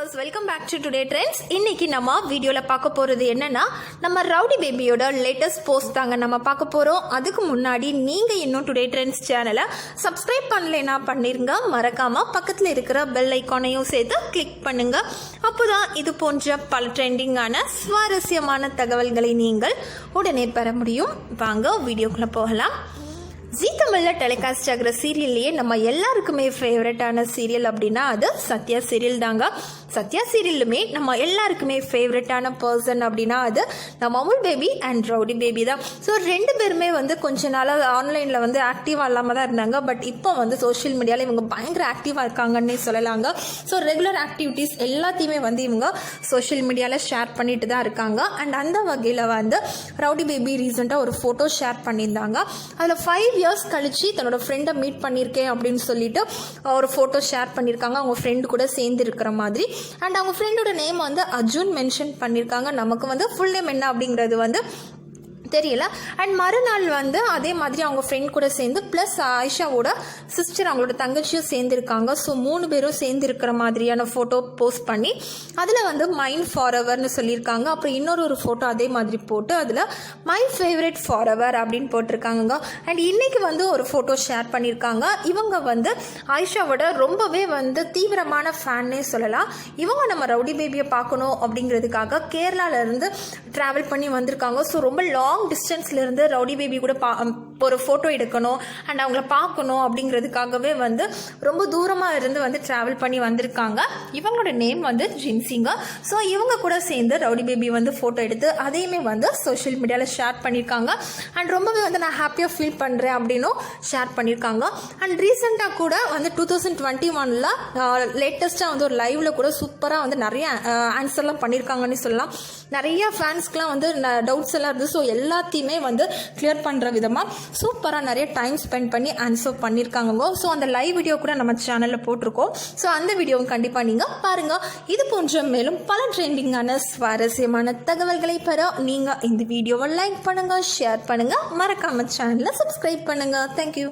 Viewers, welcome back to today trends. இன்னைக்கு நம்ம வீடியோவில் பார்க்க போகிறது என்னன்னா, நம்ம ரவுடி பேபியோட லேட்டஸ்ட் போஸ்ட் தாங்க நம்ம பார்க்க போகிறோம். அதுக்கு முன்னாடி நீங்கள் இன்னும் டுடே ட்ரெண்ட்ஸ் சேனலை சப்ஸ்கிரைப் பண்ணலைன்னா பண்ணிருங்க. மறக்காமல் பக்கத்தில் இருக்கிற பெல் ஐக்கானையும் சேர்த்து கிளிக் பண்ணுங்க. அப்போதான் இது போன்ற பல ட்ரெண்டிங்கான சுவாரஸ்யமான தகவல்களை நீங்கள் உடனே பெற முடியும். வாங்க வீடியோக்குள்ளே போகலாம். ஜீ தமிழில் டெலிகாஸ்ட் ஆகிற சீரியல்லையே நம்ம எல்லாருக்குமே ஃபேவரட்டான சீரியல் அப்படின்னா அது சத்யா சீரியல் தாங்க. சத்யா சீரியலுமே நம்ம எல்லாருக்குமே ஃபேவரட்டான பர்சன் அப்படின்னா அது நம்ம Amul baby and rowdy baby தான். ஸோ ரெண்டு பேருமே கொஞ்ச நாளாக ஆன்லைனில் ஆக்டிவாக இல்லாமல் தான் இருந்தாங்க. பட் இப்போ சோஷியல் மீடியாவில் இவங்க பயங்கர ஆக்டிவாக இருக்காங்கன்னே சொல்லலாங்க. ஸோ ரெகுலர் ஆக்டிவிட்டீஸ் எல்லாத்தையுமே இவங்க சோஷியல் மீடியாவில் ஷேர் பண்ணிட்டு தான் இருக்காங்க. அண்ட் அந்த வகையில் ரவுடி பேபி ரீசெண்டாக ஒரு ஃபோட்டோ ஷேர் பண்ணியிருந்தாங்க. அதில் 5 years கழிச்சு தன்னோட ஃப்ரெண்டை மீட் பண்ணியிருக்கேன் அப்படின்னு சொல்லிட்டு ஒரு ஃபோட்டோ ஷேர் பண்ணியிருக்காங்க, அவங்க ஃப்ரெண்டு கூட சேர்ந்து இருக்கிற மாதிரி. அண்ட் அவங்க ஃப்ரெண்டோட நேம் அர்ஜுன் மென்ஷன் பண்ணியிருக்காங்க. நமக்கு ஃபுல் நேம் என்ன அப்படிங்கிறது தெரியல. அண்ட் மறுநாள் அதே மாதிரி அவங்க ஃப்ரெண்ட் கூட சேர்ந்து ப்ளஸ் ஆயிஷாவோட சிஸ்டர் அவங்களோட தங்கச்சியும் சேர்ந்துருக்காங்க. ஸோ 3 பேரும் சேர்ந்து இருக்கிற மாதிரியான ஃபோட்டோ போஸ்ட் பண்ணி அதில் மைண்ட் ஃபார் எவர்னு சொல்லியிருக்காங்க. அப்புறம் இன்னொரு ஃபோட்டோ அதே மாதிரி போட்டு அதில் மை ஃபேவரட் ஃபார் எவர் அப்படின்னு போட்டிருக்காங்க. அண்ட் இன்னைக்கு ஒரு ஃபோட்டோ ஷேர் பண்ணியிருக்காங்க. இவங்க ஆயிஷாவோட ரொம்பவே தீவிரமான ஃபேன்னே சொல்லலாம். இவங்க நம்ம ரவுடி பேபியை பார்க்கணும் அப்படிங்கிறதுக்காக கேரளாவிலேருந்து ட்ராவல் பண்ணி வந்திருக்காங்க. ஸோ ரொம்ப லாங் டிஸ்டன்ஸ்லேருந்து ரவுடி பேபி கூட ஒரு ஃபோட்டோ எடுக்கணும் அண்ட் அவங்கள பார்க்கணும் அப்படிங்கிறதுக்காகவே ரொம்ப தூரமாக இருந்து ட்ராவல் பண்ணி வந்திருக்காங்க. இவங்களோட நேம் ஜின்சிங்க. ஸோ இவங்க கூட சேர்ந்து ரவுடி பேபி ஃபோட்டோ எடுத்து அதையுமே சோஷியல் மீடியாவில் ஷேர் பண்ணியிருக்காங்க. அண்ட் ரொம்பவே நான் ஹாப்பியாக ஃபீல் பண்ணுறேன் அப்படின்னும் ஷேர் பண்ணியிருக்காங்க. அண்ட் ரீசெண்டாக கூட 2021 லேட்டஸ்ட்டாக ஒரு லைவில் கூட சூப்பராக நிறைய ஆன்சர்லாம் பண்ணியிருக்காங்கன்னு சொல்லலாம். நிறைய ஃபேன்ஸ்க்குலாம் டவுட்ஸ் எல்லாம் இருக்குது. ஸோ எல்லாத்தையுமே கிளியர் பண்ணுற விதமாக சூப்பராக நிறைய டைம் ஸ்பெண்ட் பண்ணி ஆன்சர் பண்ணியிருக்காங்க. ஸோ அந்த லைவ் வீடியோ கூட நம்ம சேனலில் போட்டிருக்கோம். ஸோ அந்த வீடியோவும் கண்டிப்பாக நீங்கள் பாருங்கள். இது போன்ற மேலும் பல ட்ரெண்டிங்கான சுவாரஸ்யமான தகவல்களை பெற நீங்கள் இந்த வீடியோவை லைக் பண்ணுங்கள், ஷேர் பண்ணுங்கள், மறக்காமல் சேனலை சப்ஸ்கிரைப் பண்ணுங்கள். தேங்க்யூ.